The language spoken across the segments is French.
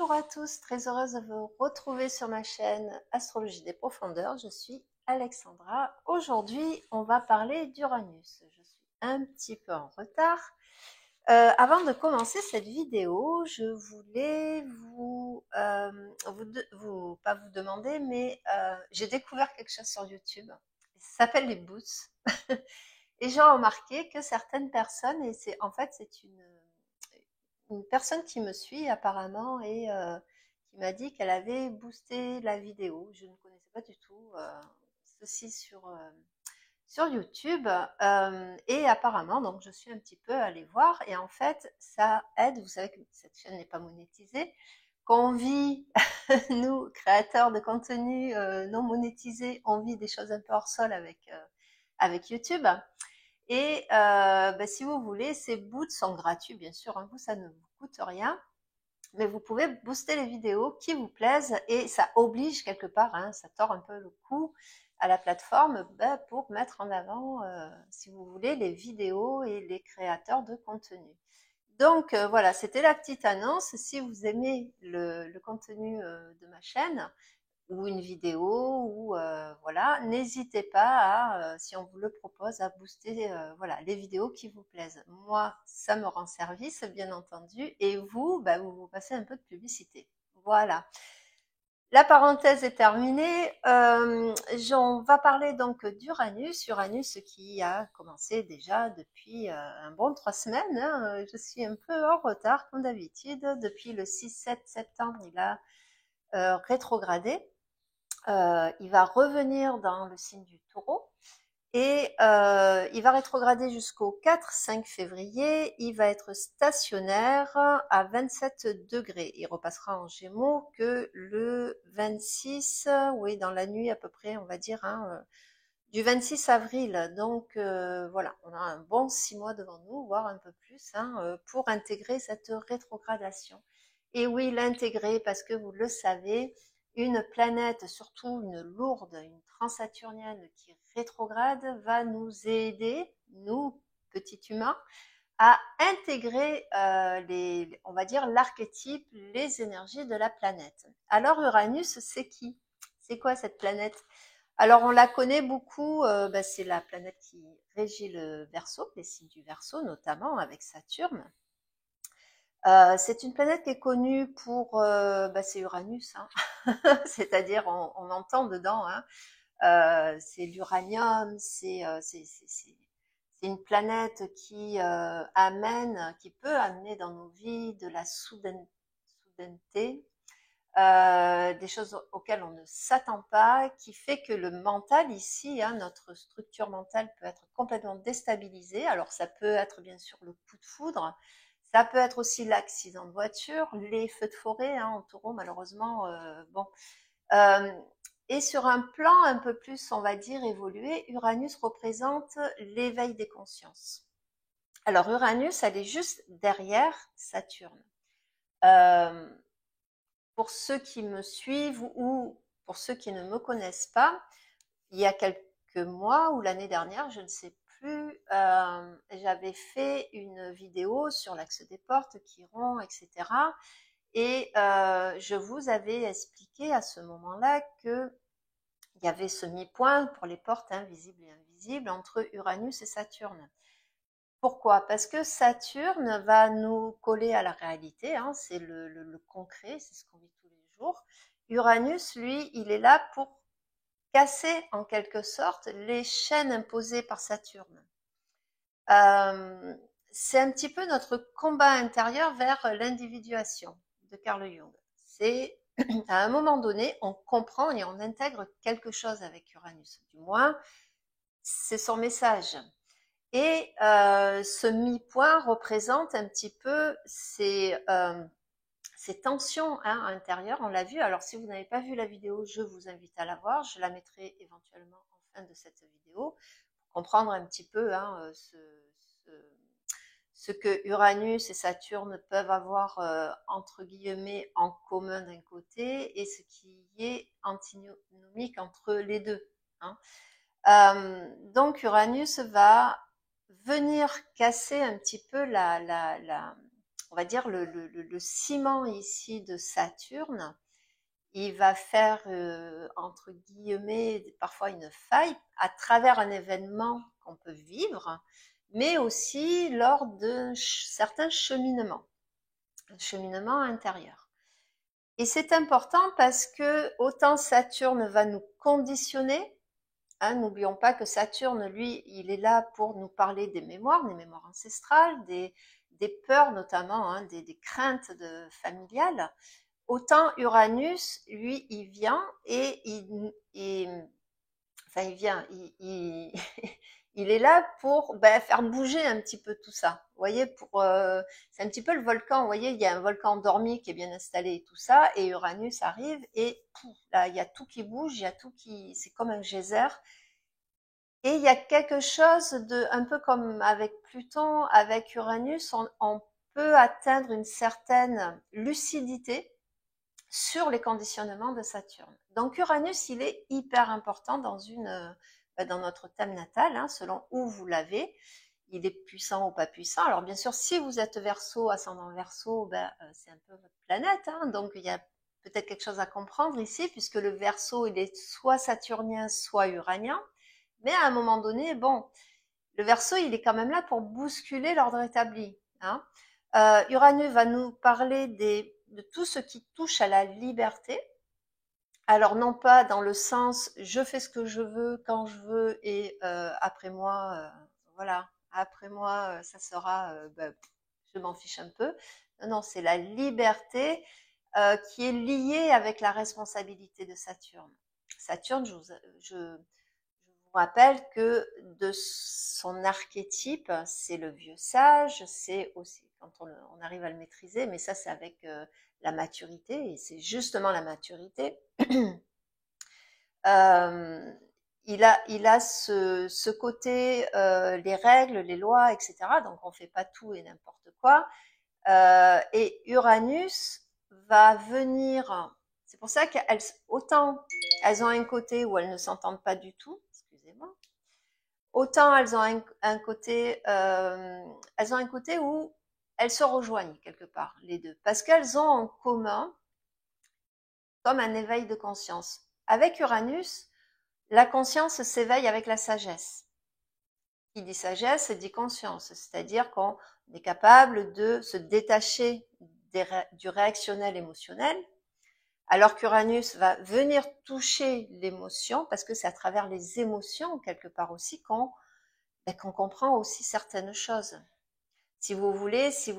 Bonjour à tous, très heureuse de vous retrouver sur ma chaîne Astrologie des Profondeurs. Je suis Alexandra. Aujourd'hui, on va parler d'Uranus. Je suis un petit peu en retard. Avant de commencer cette vidéo, je voulais pas vous demander, mais j'ai découvert quelque chose sur YouTube. Ça s'appelle les boots. Et j'ai remarqué que certaines personnes, et c'est une personne qui me suit apparemment et qui m'a dit qu'elle avait boosté la vidéo. Je ne connaissais pas du tout ceci sur YouTube et apparemment, donc je suis un petit peu allée voir et en fait, ça aide. Vous savez que cette chaîne n'est pas monétisée, qu'on vit, nous, créateurs de contenu non monétisés, on vit des choses un peu hors sol avec YouTube. Et si vous voulez, ces boots sont gratuits, bien sûr, hein, vous, ça ne vous coûte rien, mais vous pouvez booster les vidéos qui vous plaisent et ça oblige quelque part, hein, ça tord un peu le cou à la plateforme pour mettre en avant, si vous voulez, les vidéos et les créateurs de contenu. Donc voilà, c'était la petite annonce. Si vous aimez le contenu de ma chaîne, ou une vidéo ou voilà, n'hésitez pas à, si on vous le propose, à booster voilà, les vidéos qui vous plaisent. Moi, ça me rend service, bien entendu, et vous, vous vous passez un peu de publicité. Voilà. La parenthèse est terminée. On va parler donc d'Uranus. Uranus qui a commencé déjà depuis un bon 3 semaines. Hein. Je suis un peu en retard comme d'habitude. Depuis le 6-7 septembre, il a rétrogradé. Il va revenir dans le signe du Taureau et il va rétrograder jusqu'au 4-5 février. Il va être stationnaire à 27 degrés. Il repassera en Gémeaux que le 26, oui, dans la nuit à peu près, on va dire, hein, du 26 avril. Donc voilà, on a un bon 6 mois devant nous, voire un peu plus, hein, pour intégrer cette rétrogradation. Et oui, l'intégrer parce que vous le savez, une planète, surtout une lourde, une transsaturnienne qui rétrograde, va nous aider, nous, petits humains, à intégrer on va dire, l'archétype, les énergies de la planète. Alors Uranus, c'est qui? C'est quoi cette planète? Alors on la connaît beaucoup, c'est la planète qui régit le Verseau, les signes du Verseau notamment avec Saturne. C'est une planète qui est connue pour, c'est Uranus, hein. C'est-à-dire on entend dedans, hein, c'est l'uranium, c'est une planète qui peut amener dans nos vies de la soudaineté, des choses auxquelles on ne s'attend pas, qui fait que le mental ici, hein, notre structure mentale peut être complètement déstabilisée. Alors ça peut être bien sûr le coup de foudre, ça peut être aussi l'accident de voiture, les feux de forêt, hein, en taureau malheureusement, bon. Euh, et sur un plan un peu plus, on va dire, évolué, Uranus représente l'éveil des consciences. Alors Uranus, elle est juste derrière Saturne. Euh, pour ceux qui me suivent ou pour ceux qui ne me connaissent pas, il y a quelques mois ou l'année dernière, je ne sais plus, j'avais fait une vidéo sur l'axe des portes, Chiron, etc. Et je vous avais expliqué à ce moment-là que il y avait ce mi-point pour les portes visibles et invisibles entre Uranus et Saturne. Pourquoi? Parce que Saturne va nous coller à la réalité, hein, c'est le concret, c'est ce qu'on vit tous les jours. Uranus, lui, il est là pour casser en quelque sorte les chaînes imposées par Saturne. Euh, c'est un petit peu notre combat intérieur vers l'individuation de Carl Jung. C'est à un moment donné, on comprend et on intègre quelque chose avec Uranus. Du moins, c'est son message. Et ce mi-point représente un petit peu ces tensions, hein, intérieures. On l'a vu. Alors, si vous n'avez pas vu la vidéo, je vous invite à la voir. Je la mettrai éventuellement en fin de cette vidéo pour comprendre un petit peu, hein, ce que Uranus et Saturne peuvent avoir entre guillemets en commun d'un côté et ce qui est antinomique entre les deux. Hein. Donc Uranus va venir casser un petit peu on va dire, le ciment ici de Saturne, il va faire, entre guillemets, parfois une faille à travers un événement qu'on peut vivre, mais aussi lors de certains cheminements, un cheminement intérieur. Et c'est important parce que autant Saturne va nous conditionner, hein, n'oublions pas que Saturne, lui, il est là pour nous parler des mémoires ancestrales, des peurs notamment, hein, des craintes familiales. Autant Uranus, lui, il vient et enfin il vient, il est là pour faire bouger un petit peu tout ça. Vous voyez, c'est un petit peu le volcan. Vous voyez, il y a un volcan endormi qui est bien installé et tout ça, et Uranus arrive et pouf, là il y a tout qui bouge, il y a tout qui, c'est comme un geyser. Et il y a quelque chose de, un peu comme avec Pluton, avec Uranus, on peut atteindre une certaine lucidité sur les conditionnements de Saturne. Donc Uranus, il est hyper important dans notre thème natal, hein, selon où vous l'avez. Il est puissant ou pas puissant. Alors bien sûr, si vous êtes Verseau, ascendant Verseau, c'est un peu votre planète, hein, donc il y a peut-être quelque chose à comprendre ici, puisque le Verseau, il est soit saturnien, soit uranien. Mais à un moment donné, bon, le Verseau, il est quand même là pour bousculer l'ordre établi, hein. Uranus va nous parler de tout ce qui touche à la liberté. Alors non pas dans le sens je fais ce que je veux quand je veux et après moi, voilà, après moi ça sera, je m'en fiche un peu. Non, non, c'est la liberté qui est liée avec la responsabilité de Saturne. Saturne, je vous rappelle que de son archétype, c'est le vieux sage, c'est aussi quand on arrive à le maîtriser, mais ça c'est avec la maturité, et c'est justement la maturité. Il a ce côté, les règles, les lois, etc. Donc on fait pas tout et n'importe quoi. Et Uranus va venir. C'est pour ça autant elles ont un côté où elles ne s'entendent pas du tout. Excusez-moi. Autant elles ont elles ont un côté où elles se rejoignent quelque part les deux, parce qu'elles ont en commun comme un éveil de conscience. Avec Uranus, la conscience s'éveille avec la sagesse. Qui dit sagesse dit conscience, c'est-à-dire qu'on est capable de se détacher du réactionnel émotionnel, alors qu'Uranus va venir toucher l'émotion, parce que c'est à travers les émotions, quelque part aussi, qu'on comprend aussi certaines choses. Si vous voulez, si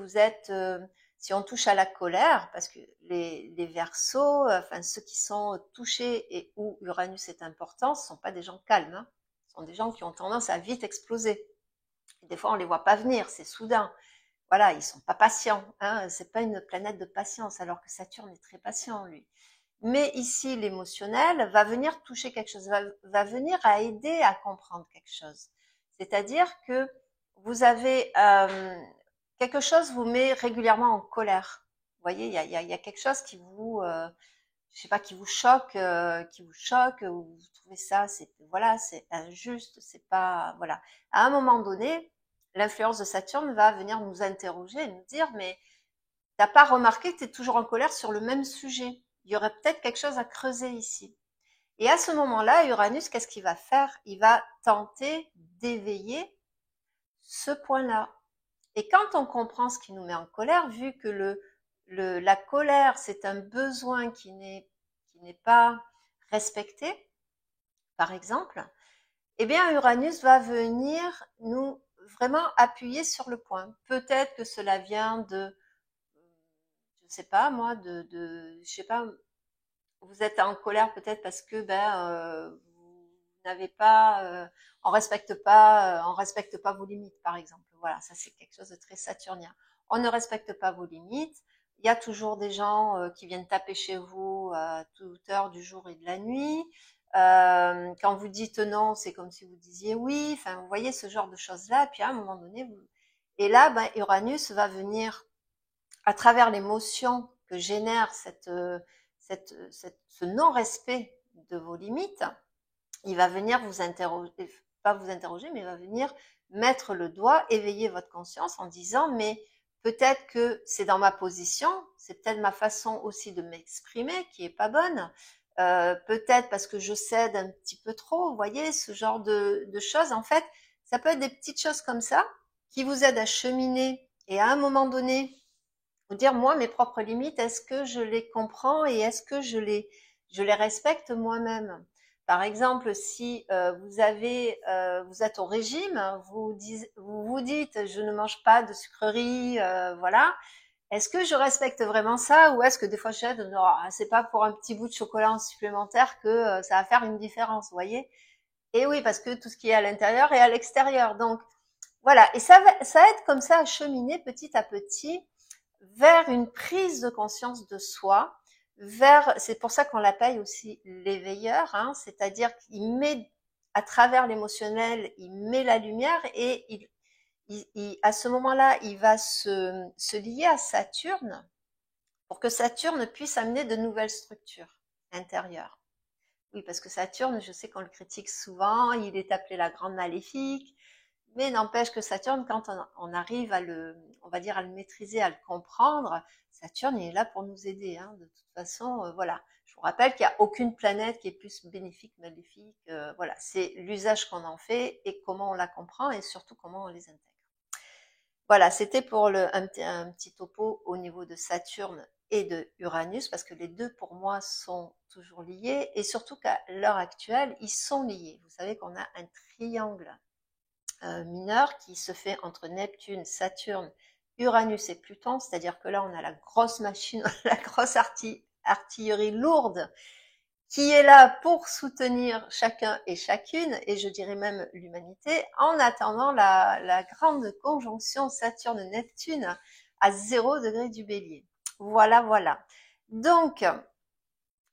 on touche à la colère, parce que les Verseaux, enfin ceux qui sont touchés et où Uranus est important, ce sont pas des gens calmes, hein. Ce sont des gens qui ont tendance à vite exploser. Et des fois, on les voit pas venir, c'est soudain. Voilà, ils sont pas patients, hein. C'est pas une planète de patience, alors que Saturne est très patient, lui. Mais ici, l'émotionnel va venir toucher quelque chose, va venir à aider à comprendre quelque chose. C'est-à-dire que vous avez quelque chose vous met régulièrement en colère. Vous voyez, il y a quelque chose qui vous, je sais pas, qui vous choque, ou vous trouvez ça, c'est injuste, c'est pas, voilà. À un moment donné, l'influence de Saturne va venir nous interroger, nous dire, mais t'as pas remarqué que tu es toujours en colère sur le même sujet. Il y aurait peut-être quelque chose à creuser ici. Et à ce moment-là, Uranus, qu'est-ce qu'il va faire? Il va tenter d'éveiller ce point-là. Et quand on comprend ce qui nous met en colère, vu que la colère, c'est un besoin qui n'est pas respecté, par exemple, eh bien, Uranus va venir nous vraiment appuyer sur le point. Peut-être que cela vient de, je sais pas moi, je sais pas, vous êtes en colère peut-être parce que vous n'avez pas, on respecte pas vos limites, par exemple. Voilà, ça c'est quelque chose de très saturnien. On ne respecte pas vos limites. Il y a toujours des gens qui viennent taper chez vous à toute heure du jour et de la nuit. Quand vous dites non, c'est comme si vous disiez oui. Enfin, vous voyez ce genre de choses-là. Puis à un moment donné, et là, Uranus va venir à travers l'émotion que génère ce non-respect de vos limites. Il va venir vous interroger, pas vous interroger, mais il va venir mettre le doigt, éveiller votre conscience en disant, mais peut-être que c'est dans ma position, c'est peut-être ma façon aussi de m'exprimer qui est pas bonne. Peut-être parce que je cède un petit peu trop, vous voyez, ce genre de choses. En fait, ça peut être des petites choses comme ça qui vous aident à cheminer et à un moment donné, vous dire, moi, mes propres limites, est-ce que je les comprends et est-ce que je les respecte moi-même? Par exemple, si vous êtes au régime, vous vous dites, je ne mange pas de sucreries, voilà. Est-ce que je respecte vraiment ça ou est-ce que des fois je dis non, c'est pas pour un petit bout de chocolat en supplémentaire que ça va faire une différence, vous voyez? Et oui, parce que tout ce qui est à l'intérieur est à l'extérieur. Donc voilà, et ça aide comme ça à cheminer petit à petit vers une prise de conscience de soi, c'est pour ça qu'on l'appelle aussi l'éveilleur, hein, c'est-à-dire qu'il met à travers l'émotionnel, il met la lumière et à ce moment-là, il va se lier à Saturne pour que Saturne puisse amener de nouvelles structures intérieures. Oui, parce que Saturne, je sais qu'on le critique souvent, il est appelé la grande maléfique, mais n'empêche que Saturne, quand on arrive on va dire à le maîtriser, à le comprendre, Saturne il est là pour nous aider. Hein, de toute façon, voilà. Je vous rappelle qu'il n'y a aucune planète qui est plus bénéfique, maléfique. Voilà, c'est l'usage qu'on en fait et comment on la comprend et surtout comment on les intègre. Voilà, c'était pour un petit topo au niveau de Saturne et de Uranus, parce que les deux pour moi sont toujours liés et surtout qu'à l'heure actuelle, ils sont liés. Vous savez qu'on a un triangle mineur qui se fait entre Neptune, Saturne, Uranus et Pluton, c'est-à-dire que là on a la grosse machine, la grosse artillerie lourde qui est là pour soutenir chacun et chacune, et je dirais même l'humanité, en attendant la grande conjonction Saturne-Neptune à 0 degré du Bélier. Voilà, voilà. Donc,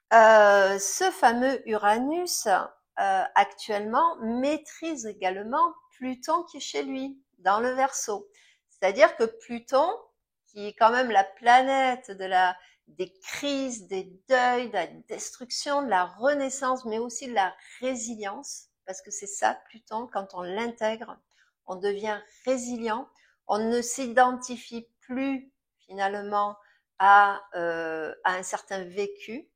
ce fameux Uranus, actuellement, maîtrise également Pluton qui est chez lui, dans le Verseau. C'est-à-dire que Pluton, qui est quand même la planète des crises, des deuils, de la destruction, de la renaissance, mais aussi de la résilience, parce que c'est ça, Pluton, quand on l'intègre, on devient résilient, on ne s'identifie plus finalement à un certain vécu,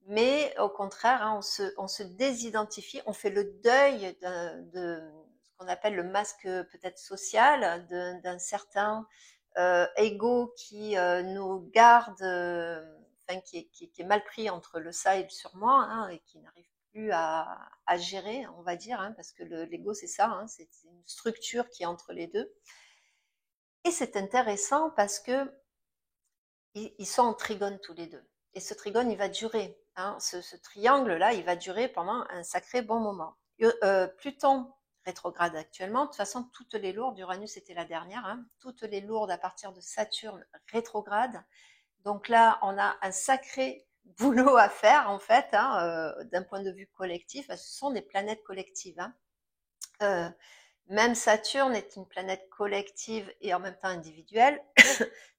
mais au contraire, hein, on se désidentifie, on fait le deuil de ce qu'on appelle le masque peut-être social, d'un certain ego qui nous garde, enfin qui est mal pris entre le ça et le surmoi, hein, et qui n'arrive plus à gérer, on va dire, hein, parce que l'ego c'est ça, hein, c'est une structure qui est entre les deux. Et c'est intéressant parce que ils sont en trigone tous les deux. Et ce trigone, il va durer. Hein. Ce triangle-là, il va durer pendant un sacré bon moment. Pluton rétrograde actuellement. De toute façon, toutes les lourdes, Uranus était la dernière, hein, toutes les lourdes à partir de Saturne rétrograde. Donc là, on a un sacré boulot à faire, en fait, hein, d'un point de vue collectif. Ce sont des planètes collectives. Hein. Même Saturne est une planète collective et en même temps individuelle,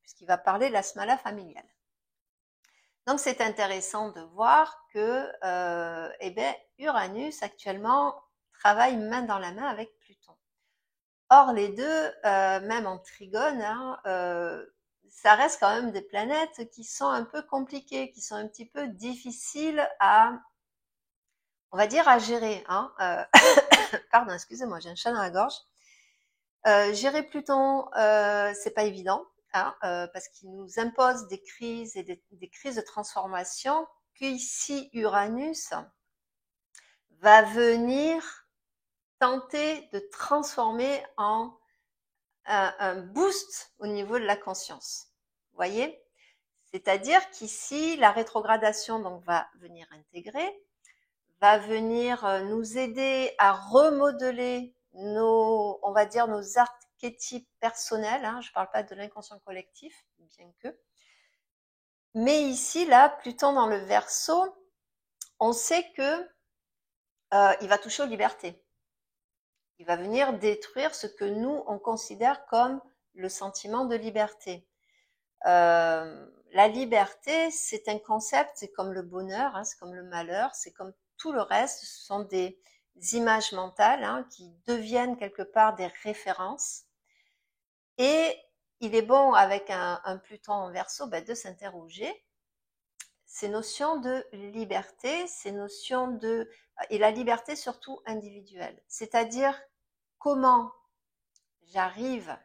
puisqu'il va parler de la smala familiale. Donc c'est intéressant de voir que Uranus actuellement travaille main dans la main avec Pluton. Or les deux, même en trigone, hein, ça reste quand même des planètes qui sont un peu compliquées, qui sont un petit peu difficiles on va dire, à gérer. Hein. Pardon, excusez-moi, j'ai un chat dans la gorge. Gérer Pluton, c'est pas évident, hein, parce qu'il nous impose des crises et des crises de transformation qu'ici Uranus va venir tenter de transformer en un boost au niveau de la conscience. Vous voyez? C'est-à-dire qu'ici, la rétrogradation donc va venir intégrer, va venir nous aider à remodeler on va dire, nos archétypes personnels. Hein, je ne parle pas de l'inconscient collectif, bien que. Mais ici, là, Pluton dans le Verseau, on sait que il va toucher aux libertés. Il va venir détruire ce que nous, on considère comme le sentiment de liberté. La liberté, c'est un concept, c'est comme le bonheur, hein, c'est comme le malheur, c'est comme tout le reste, ce sont des images mentales, hein, qui deviennent quelque part des références. Et il est bon avec un Pluton en Verseau ben, de s'interroger ces notions de liberté, ces notions de et la liberté surtout individuelle, c'est-à-dire comment j'arrive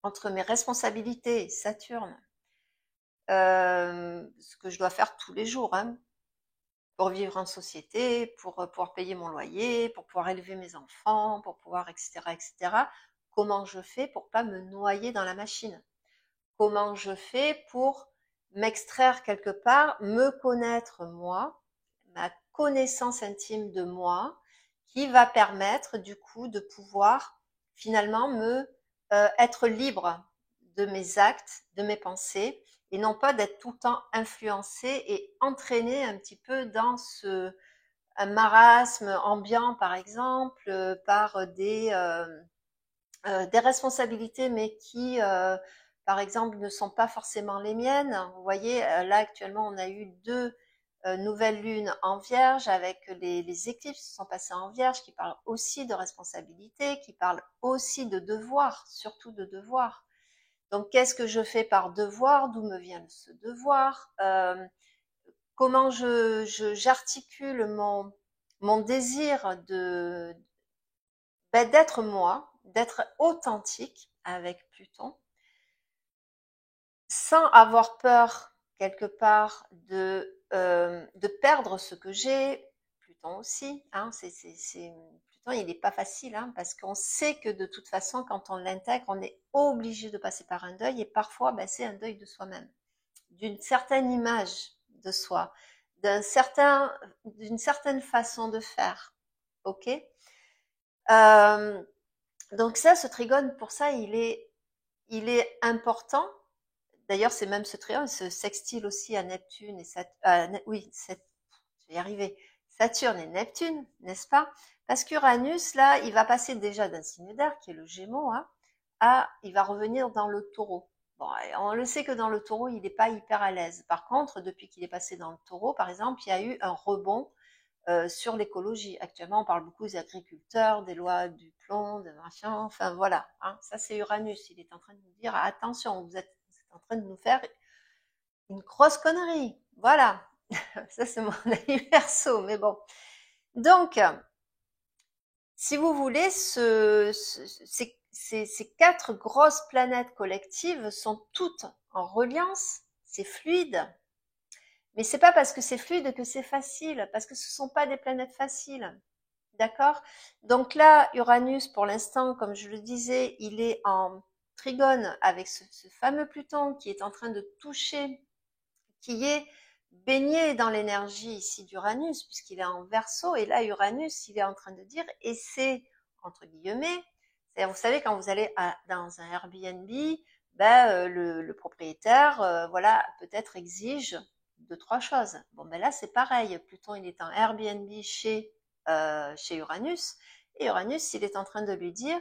entre mes responsabilités, Saturne, ce que je dois faire tous les jours, hein, pour vivre en société, pour pouvoir payer mon loyer, pour pouvoir élever mes enfants, pour pouvoir, etc., etc. Comment je fais pour pas me noyer dans la machine? Comment je fais pour m'extraire quelque part, me connaître moi, ma connaissance intime de moi, qui va permettre du coup de pouvoir finalement me être libre de mes actes, de mes pensées, et non pas d'être tout le temps influencée et entraînée un petit peu dans un marasme ambiant par exemple, par des responsabilités, mais qui, par exemple, ne sont pas forcément les miennes. Vous voyez, là actuellement, on a eu deux nouvelles lunes en Vierge avec les éclipses qui sont passées en Vierge, qui parlent aussi de responsabilité, qui parlent aussi de devoir, surtout de devoir. Donc, qu'est-ce que je fais par devoir? D'où me vient ce devoir? Comment j'articule mon désir d'être moi, d'être authentique avec Pluton, sans avoir peur quelque part de perdre ce que j'ai. Pluton aussi, hein, Pluton il n'est pas facile, hein, parce qu'on sait que de toute façon quand on l'intègre, on est obligé de passer par un deuil, et parfois ben, c'est un deuil de soi-même, d'une certaine image de soi, d'une certaine façon de faire. Ok. Donc ça, ce trigone, pour ça, il est important. D'ailleurs, c'est même ce triangle, ce sextile aussi à Neptune et oui, je vais y arriver. Saturne et Neptune, n'est-ce pas? Parce qu'Uranus, là, il va passer déjà d'un signe d'air, qui est le Gémeaux, hein, il va revenir dans le Taureau. Bon, on le sait que dans le Taureau, il n'est pas hyper à l'aise. Par contre, depuis qu'il est passé dans le Taureau, par exemple, il y a eu un rebond sur l'écologie. Actuellement, on parle beaucoup des agriculteurs, des lois du plomb, de machin, enfin voilà. Hein, ça, c'est Uranus. Il est en train de nous dire attention, vous êtes en train de nous faire une grosse connerie. Voilà. Ça, c'est mon avis perso, mais bon. Donc, si vous voulez, ces quatre grosses planètes collectives sont toutes en reliance, c'est fluide. Mais c'est pas parce que c'est fluide que c'est facile, parce que ce sont pas des planètes faciles. D'accord? Donc là, Uranus, pour l'instant, comme je le disais, il est en trigone avec ce fameux Pluton qui est en train de toucher, qui est baigné dans l'énergie ici d'Uranus, puisqu'il est en Verseau, et là, Uranus, il est en train de dire, et c'est, entre guillemets, c'est-à-dire, vous savez, quand vous allez dans un Airbnb, ben, le propriétaire, voilà, peut-être exige deux, trois choses. Bon, ben là, c'est pareil. Pluton, il est en Airbnb chez Uranus, et Uranus, il est en train de lui dire,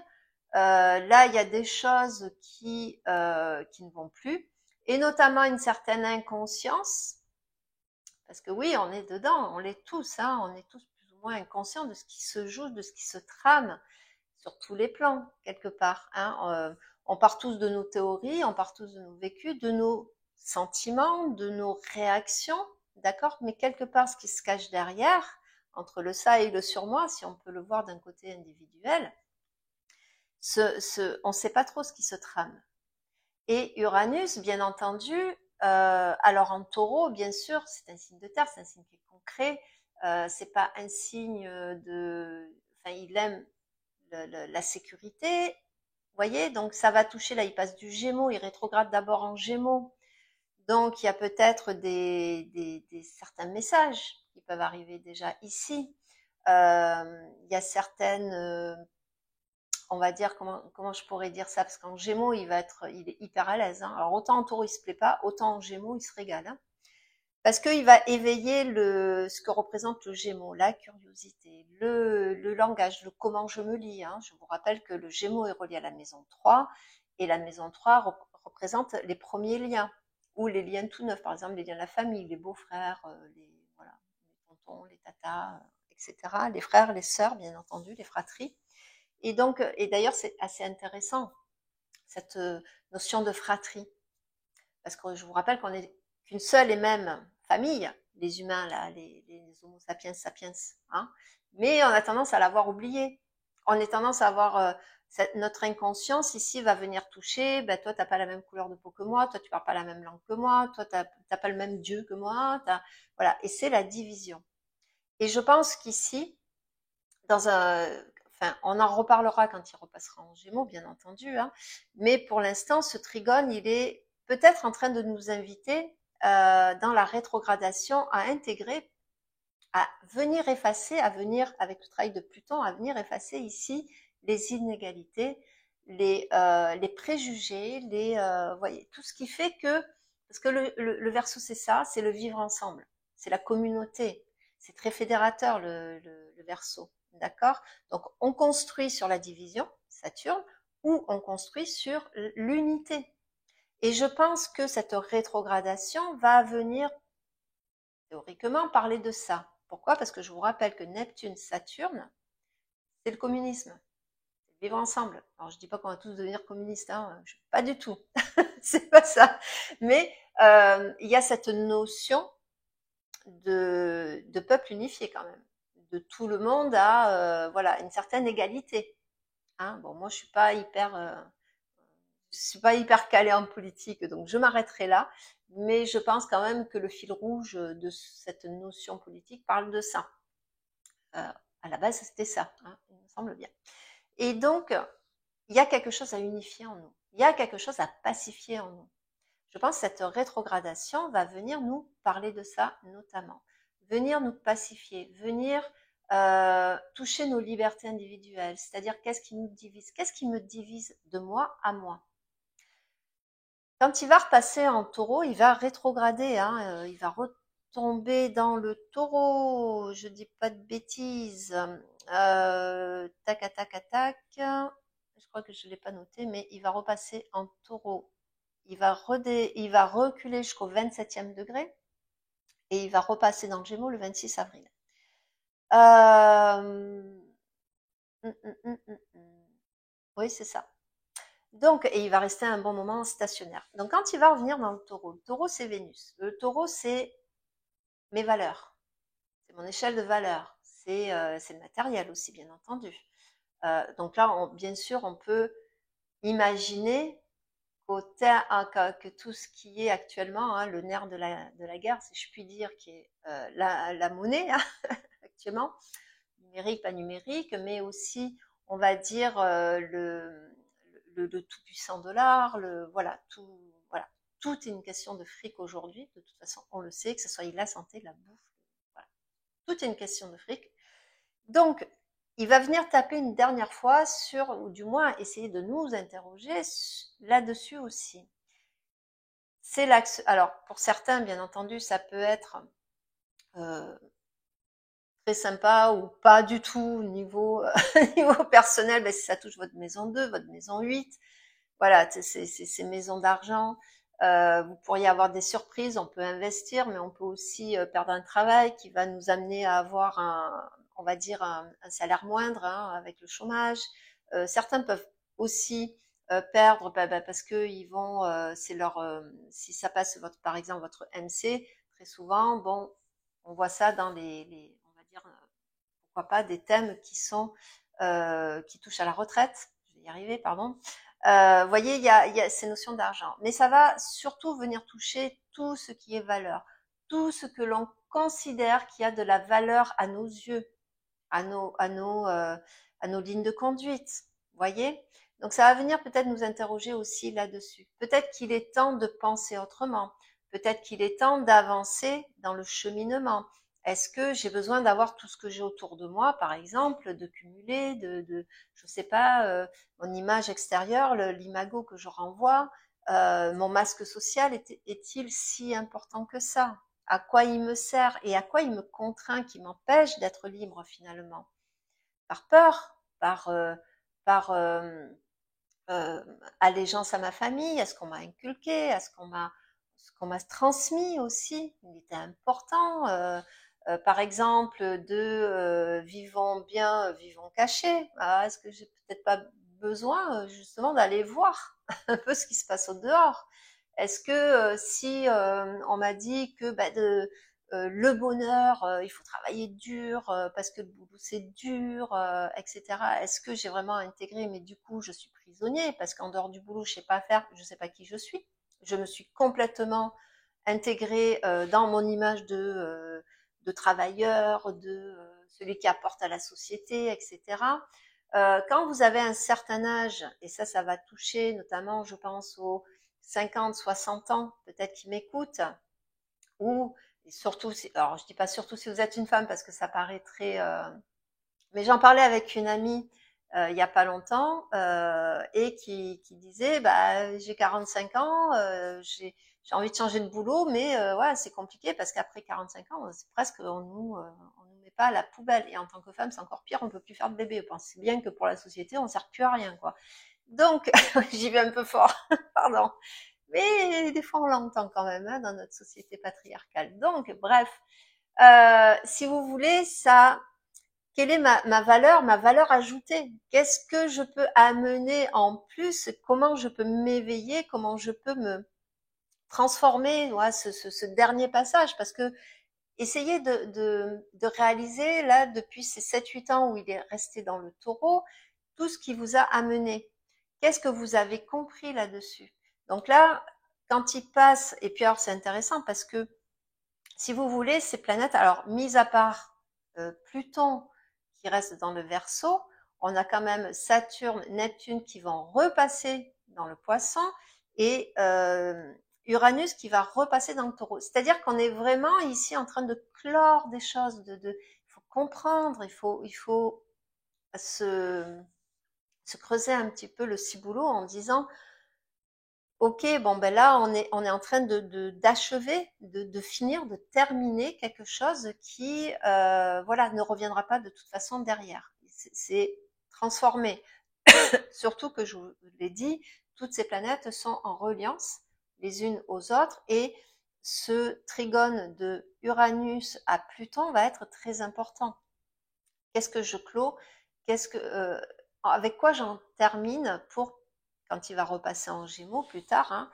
là, il y a des choses qui ne vont plus, et notamment une certaine inconscience, parce que oui, on est dedans, on l'est tous, hein, on est tous plus ou moins inconscients de ce qui se joue, de ce qui se trame sur tous les plans, quelque part. Hein. On part tous de nos théories, on part tous de nos vécus, de nos sentiments, de nos réactions, d'accord? Mais quelque part, ce qui se cache derrière, entre le ça et le surmoi, si on peut le voir d'un côté individuel, on ne sait pas trop ce qui se trame. Et Uranus, bien entendu, alors en taureau, bien sûr, c'est un signe de terre, c'est un signe qui est concret, c'est pas un signe enfin, il aime la sécurité, vous voyez, donc ça va toucher, là, il passe du Gémeaux, il rétrograde d'abord en Gémeaux, donc il y a peut-être certains messages qui peuvent arriver déjà ici, il y a certaines on va dire, comment je pourrais dire ça, parce qu'en Gémeaux, il est hyper à l'aise. Hein. Alors autant en Taureau, il se plaît pas, autant en Gémeaux, il se régale. Hein. Parce qu'il va éveiller ce que représente le Gémeaux, la curiosité, le langage, le comment je me lis. Hein. Je vous rappelle que le Gémeaux est relié à la maison 3, et la maison 3 représente les premiers liens, ou les liens tout neufs, par exemple les liens de la famille, les beaux-frères, voilà, les tontons, les tatas, etc. Les frères, les sœurs, bien entendu, les fratries. Et donc, et d'ailleurs, c'est assez intéressant. cette notion de fratrie. Parce que je vous rappelle qu'on n'est qu'une seule et même famille, les humains, là, les homo sapiens sapiens, hein, mais on a tendance à l'avoir oublié. On a tendance à avoir notre inconscience ici va venir toucher, ben toi t'as pas la même couleur de peau que moi, toi tu parles pas la même langue que moi, toi t'as pas le même Dieu que moi, voilà, et c'est la division. Et je pense qu'ici, enfin, on en reparlera quand il repassera en Gémeaux, bien entendu, hein, mais pour l'instant, ce trigone, il est peut-être en train de nous inviter dans la rétrogradation à intégrer, à venir effacer, à venir, avec le travail de Pluton, à venir effacer ici les inégalités, les préjugés, voyez, tout ce qui fait que, parce que le Verseau, c'est ça, c'est le vivre ensemble, c'est la communauté, c'est très fédérateur le Verseau, d'accord? Donc on construit sur la division, Saturne, ou on construit sur l'unité. Et je pense que cette rétrogradation va venir théoriquement parler de ça. Pourquoi? Parce que je vous rappelle que Neptune, Saturne, c'est le communisme, c'est vivre ensemble. Alors je dis pas qu'on va tous devenir communistes, hein, pas du tout, c'est pas ça. Mais il y a cette notion de peuple unifié quand même, de tout le monde à voilà une certaine égalité. Hein. Bon, moi je suis pas hyper calée en politique, donc je m'arrêterai là. Mais je pense quand même que le fil rouge de cette notion politique parle de ça. À la base, c'était ça, hein, il me semble bien. Et donc, il y a quelque chose à unifier en nous. Il y a quelque chose à pacifier en nous. Je pense que cette rétrogradation va venir nous parler de ça notamment. Venir nous pacifier, venir toucher nos libertés individuelles. C'est-à-dire, qu'est-ce qui nous divise? Qu'est-ce qui me divise de moi à moi? Quand il va repasser en taureau, il va rétrograder, hein, il va retomber dans le taureau, je dis pas de bêtises. Tac, tac, tac. Je crois que je l'ai pas noté, mais il va repasser en taureau. Il va reculer jusqu'au 27e degré et il va repasser dans le Gémeaux le 26 avril. Oui, c'est ça. Donc, et il va rester un bon moment stationnaire. Donc, quand il va revenir dans le taureau c'est Vénus. Le taureau, c'est mes valeurs. C'est mon échelle de valeurs. C'est le matériel aussi, bien entendu. Donc là, bien sûr, on peut imaginer que tout ce qui est actuellement, hein, le nerf de la guerre, si je puis dire, qui est la monnaie, hein, actuellement, numérique, pas numérique, mais aussi, on va dire, le tout-puissant dollar, voilà, tout est une question de fric aujourd'hui, de toute façon, on le sait, que ce soit la santé, la bouffe, voilà. Tout est une question de fric. Donc, il va venir taper une dernière fois sur, ou du moins essayer de nous interroger là-dessus aussi. C'est l'axe. Alors, pour certains, bien entendu, ça peut être très sympa ou pas du tout niveau niveau personnel. Ben, si ça touche votre maison 2, votre maison 8, voilà, c'est ces maisons d'argent. Vous pourriez avoir des surprises. On peut investir, mais on peut aussi perdre un travail qui va nous amener à avoir on va dire un salaire moindre, hein, avec le chômage. Certains peuvent aussi perdre parce que ils vont, c'est leur, si ça passe par exemple votre MC, très souvent, bon, on voit ça dans on va dire, pourquoi pas des thèmes qui touchent à la retraite. Je vais y arriver, pardon. Voyez, il y a ces notions d'argent, mais ça va surtout venir toucher tout ce qui est valeur, tout ce que l'on considère qui a de la valeur à nos yeux, à nos lignes de conduite. Voyez, donc ça va venir peut-être nous interroger aussi là-dessus. Peut-être qu'il est temps de penser autrement. Peut-être qu'il est temps d'avancer dans le cheminement. Est-ce que j'ai besoin d'avoir tout ce que j'ai autour de moi, par exemple, de cumuler, je sais pas, mon image extérieure, l'imago que je renvoie, mon masque social est-il si important que ça? À quoi il me sert et à quoi il me contraint, qui m'empêche d'être libre finalement? Par peur, par allégeance à ma famille, à ce qu'on m'a inculqué, à ce qu'on m'a transmis aussi. Il était important. Par exemple, vivons bien, vivons cachés. Ah, est-ce que j'ai peut-être pas besoin justement d'aller voir un peu ce qui se passe au dehors. Est-ce que si on m'a dit que le bonheur, il faut travailler dur parce que le boulot c'est dur, etc. Est-ce que j'ai vraiment intégré, mais du coup je suis prisonnier parce qu'en dehors du boulot je sais pas faire, je sais pas qui je suis. Je me suis complètement intégrée dans mon image de travailleur, de celui qui apporte à la société, etc. Quand vous avez un certain âge, et ça va toucher notamment, je pense, aux 50, 60 ans, peut-être qui m'écoutent, ou surtout, alors je dis pas surtout si vous êtes une femme parce que ça paraît très, mais j'en parlais avec une amie il y a pas longtemps et qui disait, bah j'ai 45 ans, j'ai envie de changer de boulot, mais ouais c'est compliqué parce qu'après 45 ans, c'est presque on nous met pas à la poubelle et en tant que femme c'est encore pire, on peut plus faire de bébé. On pense bien que pour la société on sert plus à rien quoi. Donc j'y vais un peu fort, pardon. Mais des fois, on l'entend quand même hein, dans notre société patriarcale. Donc, bref, si vous voulez, ça, quelle est ma valeur ajoutée? Qu'est-ce que je peux amener en plus? Comment je peux m'éveiller? Comment je peux me transformer? Ouais, ce dernier passage, parce que essayez de réaliser là depuis ces 7-8 ans où il est resté dans le taureau, tout ce qui vous a amené. Qu'est-ce que vous avez compris là-dessus? Donc là, quand il passe, et puis alors c'est intéressant parce que si vous voulez, ces planètes, alors mis à part Pluton qui reste dans le Verseau, on a quand même Saturne, Neptune qui vont repasser dans le Poisson et Uranus qui va repasser dans le Taureau. C'est-à-dire qu'on est vraiment ici en train de clore des choses, il faut comprendre, il faut se creuser un petit peu le ciboulot en disant ok, bon ben là on est en train d'achever, de finir, de terminer quelque chose qui voilà ne reviendra pas de toute façon derrière. C'est transformé. Surtout que je vous l'ai dit, toutes ces planètes sont en reliance les unes aux autres et ce trigone de Uranus à Pluton va être très important. Qu'est-ce que je clôt? Qu'est-ce que avec quoi j'en termine pour quand il va repasser en Gémeaux plus tard, hein,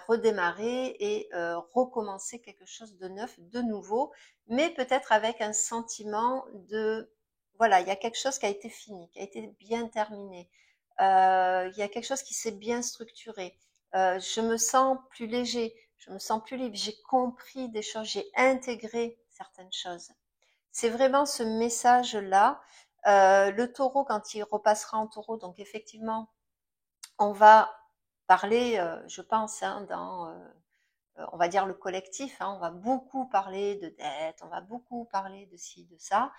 redémarrer et recommencer quelque chose de neuf, de nouveau, mais peut-être avec un sentiment de voilà, il y a quelque chose qui a été fini, qui a été bien terminé. Il y a quelque chose qui s'est bien structuré. Je me sens plus léger, je me sens plus libre. J'ai compris des choses, j'ai intégré certaines choses. C'est vraiment ce message-là. Le taureau, quand il repassera en taureau, donc effectivement, on va parler, je pense, hein, dans, on va dire le collectif, hein, on va beaucoup parler de dette, on va beaucoup parler de ci, de ça.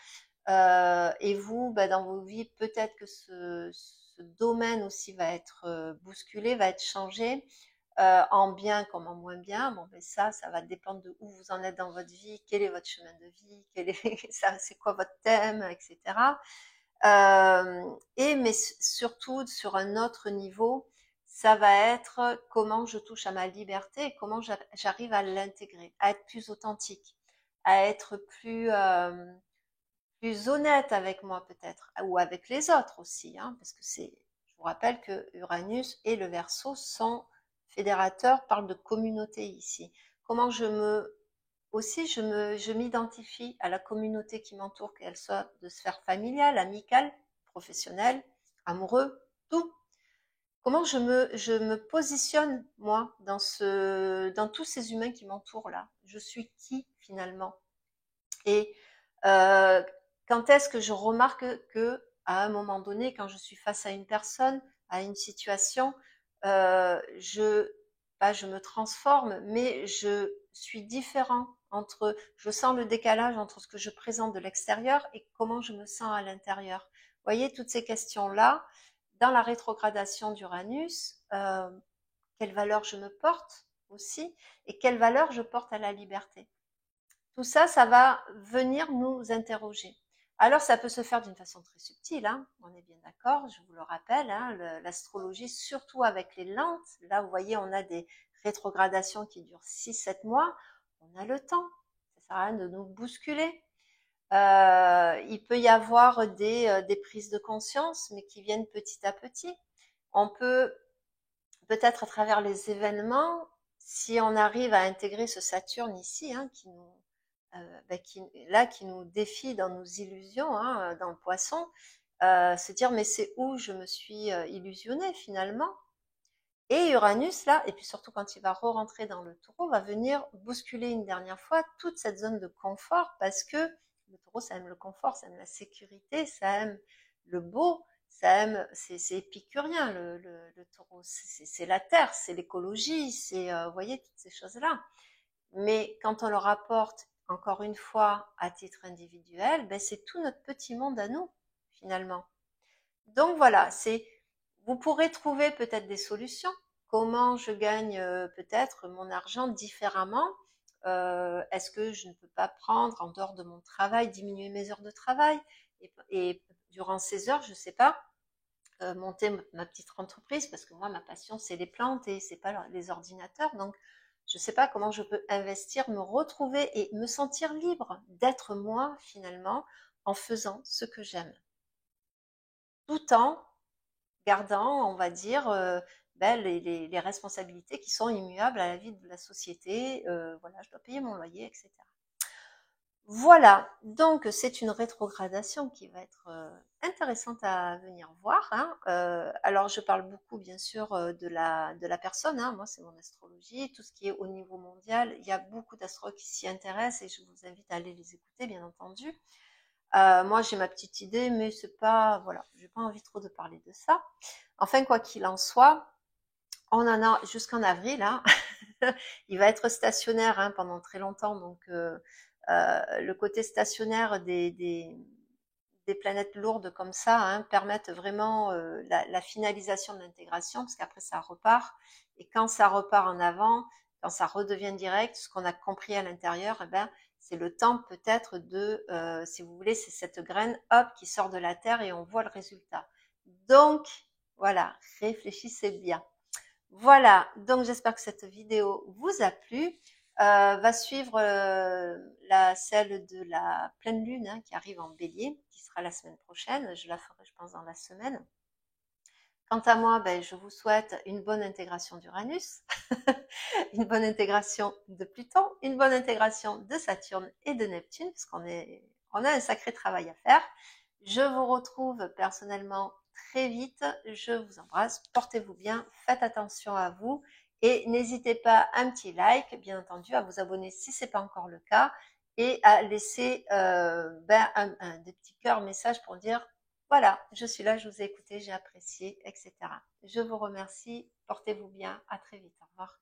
Et vous, dans vos vies, peut-être que ce domaine aussi va être bousculé, va être changé en bien comme en moins bien. Bon, mais ça va dépendre de où vous en êtes dans votre vie, quel est votre chemin de vie, c'est quoi votre thème, etc. Mais surtout sur un autre niveau, ça va être comment je touche à ma liberté et comment j'arrive à l'intégrer, à être plus authentique, à être plus honnête avec moi peut-être, ou avec les autres aussi, hein, parce que je vous rappelle que Uranus et le Verseau sont fédérateurs, parlent de communauté ici. Comment je m'identifie à la communauté qui m'entoure, qu'elle soit de sphère familiale, amicale, professionnelle, amoureux, tout. Comment je me positionne moi dans tous ces humains qui m'entourent là. Je suis qui finalement? Et euh, quand est-ce que je remarque que à un moment donné, quand je suis face à une personne, à une situation, pas je me transforme, mais je suis différent je sens le décalage entre ce que je présente de l'extérieur et comment je me sens à l'intérieur. Vous voyez, toutes ces questions-là, dans la rétrogradation d'Uranus, quelle valeur je me porte aussi et quelle valeur je porte à la liberté. Tout ça, ça va venir nous interroger. Alors, ça peut se faire d'une façon très subtile, hein, on est bien d'accord, je vous le rappelle, hein, l'astrologie, surtout avec les lentes, là, vous voyez, on a des rétrogradations qui durent 6-7 mois, on a le temps, ça sert à rien de nous bousculer. Il peut y avoir des prises de conscience, mais qui viennent petit à petit. On peut peut-être à travers les événements, si on arrive à intégrer ce Saturne ici, hein, qui nous défie dans nos illusions, hein, dans le Poisson, se dire mais c'est où je me suis illusionnée finalement. Et Uranus là, et puis surtout quand il va re-rentrer dans le Taureau, va venir bousculer une dernière fois toute cette zone de confort parce que le Taureau ça aime le confort, ça aime la sécurité, ça aime le beau, ça aime, c'est épicurien le Taureau, c'est la terre, c'est l'écologie, c'est vous voyez toutes ces choses-là. Mais quand on le rapporte encore une fois à titre individuel, ben c'est tout notre petit monde à nous finalement. Donc voilà, vous pourrez trouver peut-être des solutions. Comment je gagne peut-être mon argent différemment. Est-ce que je ne peux pas prendre en dehors de mon travail, diminuer mes heures de travail et durant ces heures, je ne sais pas, monter ma petite entreprise parce que moi, ma passion, c'est les plantes et c'est pas les ordinateurs. Donc, je ne sais pas comment je peux investir, me retrouver et me sentir libre d'être moi finalement en faisant ce que j'aime, tout en gardant, on va dire, ben, les responsabilités qui sont immuables à la vie de la société. Voilà, je dois payer mon loyer, etc. Voilà, donc c'est une rétrogradation qui va être intéressante à venir voir, hein. Alors je parle beaucoup bien sûr de la personne, hein. Moi c'est mon astrologie, tout ce qui est au niveau mondial, il y a beaucoup d'astrologues qui s'y intéressent et je vous invite à aller les écouter bien entendu. Moi j'ai ma petite idée mais c'est pas, voilà, j'ai pas envie trop de parler de ça. Enfin quoi qu'il en soit, on en a jusqu'en avril, hein. Il va être stationnaire hein, pendant très longtemps, donc le côté stationnaire des planètes lourdes comme ça hein, permettent vraiment la finalisation de l'intégration, parce qu'après ça repart, et quand ça repart en avant, quand ça redevient direct, ce qu'on a compris à l'intérieur, eh ben, c'est le temps peut-être de, si vous voulez, c'est cette graine, hop, qui sort de la terre et on voit le résultat. Donc, voilà, réfléchissez bien. Voilà, donc j'espère que cette vidéo vous a plu. Va suivre celle de la pleine lune hein, qui arrive en bélier, qui sera la semaine prochaine. Je la ferai, je pense, dans la semaine. Quant à moi, ben, je vous souhaite une bonne intégration d'Uranus, une bonne intégration de Pluton, une bonne intégration de Saturne et de Neptune, parce on a un sacré travail à faire. Je vous retrouve personnellement très vite. Je vous embrasse. Portez-vous bien. Faites attention à vous. Et n'hésitez pas à un petit like, bien entendu, à vous abonner si ce n'est pas encore le cas, et à laisser des petits cœurs messages pour dire voilà, je suis là, je vous ai écouté, j'ai apprécié, etc. Je vous remercie. Portez-vous bien. À très vite. Au revoir.